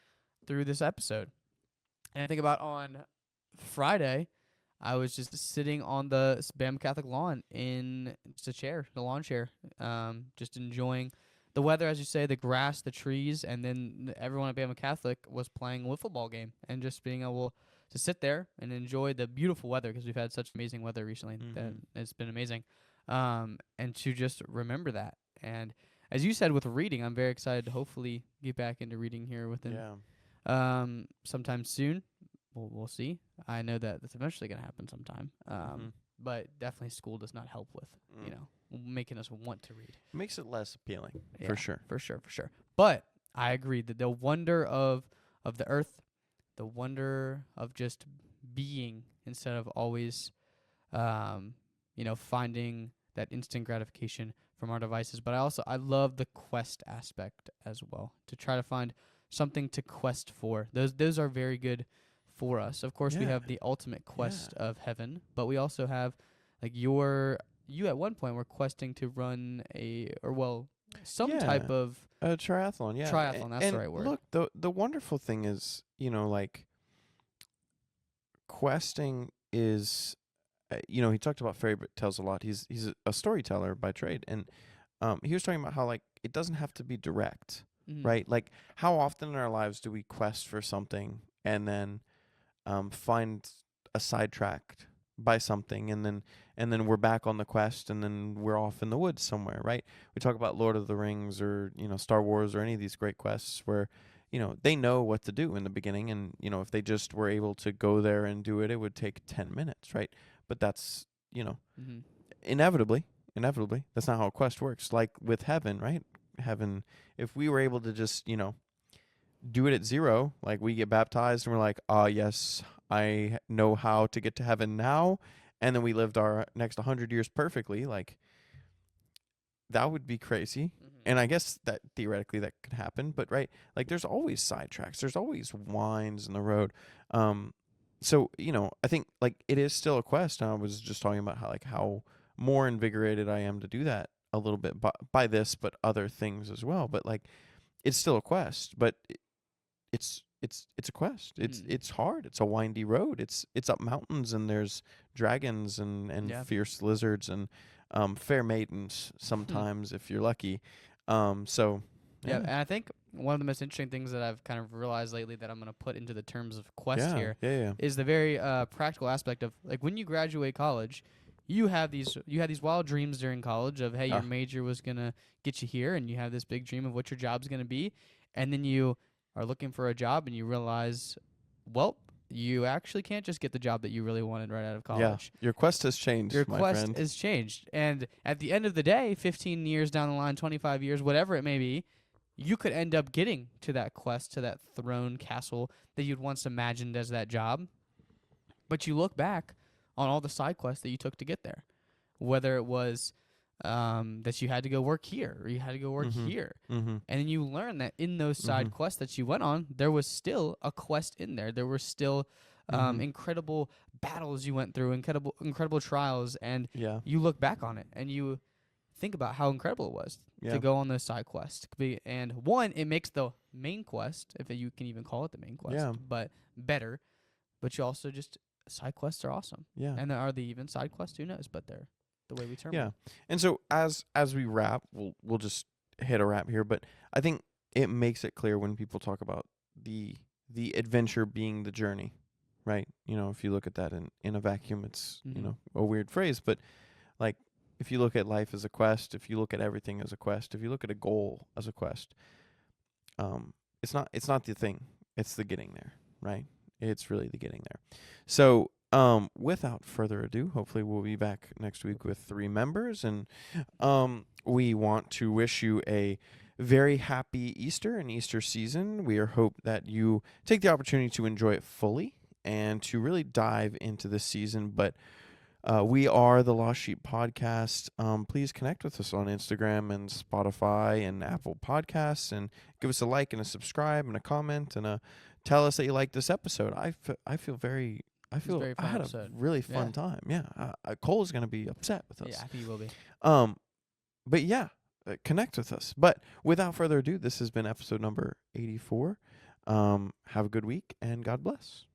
through this episode. And I think about on Friday, I was just sitting on the Bama Catholic lawn in just a chair, the lawn chair, just enjoying the weather, as you say, the grass, the trees, and then everyone at Bama Catholic was playing a wiffle ball game, and just being able to sit there and enjoy the beautiful weather, because we've had such amazing weather recently that it's been amazing, and to just remember that. And as you said with reading, I'm very excited to hopefully get back into reading here within sometime soon. We'll see. I know that that's eventually going to happen sometime, but definitely school does not help with, making us want to read. It makes it less appealing, Yeah, for sure. For sure. But I agree that the wonder of the earth, the wonder of just being instead of always, finding that instant gratification from our devices. But I love the quest aspect as well, to try to find something to quest for. Those are very good for us. Of course, we have the ultimate quest of heaven, but we also have, like, you at one point were questing to run some type of a triathlon. Yeah, triathlon. That's the right word. Look, the wonderful thing is, like, questing is, he talked about fairy tales a lot. He's a storyteller by trade, and he was talking about how, like, it doesn't have to be direct, right? Like, how often in our lives do we quest for something and then find a sidetracked by something, and then we're back on the quest, and then we're off in the woods somewhere, right? We talk about Lord of the Rings or Star Wars or any of these great quests where they know what to do in the beginning, and if they just were able to go there and do it, it would take 10 minutes, right? But that's inevitably inevitably. That's not how a quest works. Like with heaven, right? Heaven, if we were able to just, do it at 0, like we get baptized and we're like, yes, I know how to get to heaven now, and then we lived our next 100 years perfectly, like that would be crazy. And I guess that theoretically that could happen, but right, like there's always sidetracks, there's always winds in the road. So I think like it is still a quest. And I was just talking about how more invigorated I am to do that a little bit by this, but other things as well. But like it's still a quest, but it's a quest. It's hard. It's a windy road. It's up mountains, and there's dragons and fierce lizards and fair maidens sometimes if you're lucky. So yeah, and I think one of the most interesting things that I've kind of realized lately that I'm going to put into the terms of quest here is the very practical aspect of like when you graduate college, you had these wild dreams during college of hey, your major was going to get you here, and you have this big dream of what your job's going to be, and then you are looking for a job and you realize, well, you actually can't just get the job that you really wanted right out of college. Yeah, your quest has changed, Your my quest friend. has changed. And at the end of the day, 15 years down the line, 25 years, whatever it may be, you could end up getting to that quest, to that throne castle that you'd once imagined as that job. But you look back on all the side quests that you took to get there, whether it was that you had to go work here or you had to go work here. And then you learn that in those side quests that you went on, there was still a quest in there. There were still incredible battles you went through, incredible trials, and you look back on it and you think about how incredible it was to go on those side quests. And one, it makes the main quest, if you can even call it the main quest, but better. But you also just, side quests are awesome. Yeah. And are they even side quests? Who knows? But they're the way we term it. And so as we wrap, we'll just hit a wrap here, but I think it makes it clear when people talk about the adventure being the journey, right? If you look at that in a vacuum, it's a weird phrase, but like if you look at life as a quest, if you look at everything as a quest, if you look at a goal as a quest, it's not the thing, it's the getting there, right? It's really the getting there. So without further ado, hopefully we'll be back next week with 3 members, and we want to wish you a very happy Easter and Easter season. We hope that you take the opportunity to enjoy it fully and to really dive into this season. But we are the Lost Sheep Podcast. Please connect with us on Instagram and Spotify and Apple Podcasts, and give us a like and a subscribe and a comment, and tell us that you like this episode. I had a really fun time. Yeah, Cole's going to be upset with us. Yeah, I think he will be. But yeah, connect with us. But without further ado, this has been episode number 84. Have a good week, and God bless.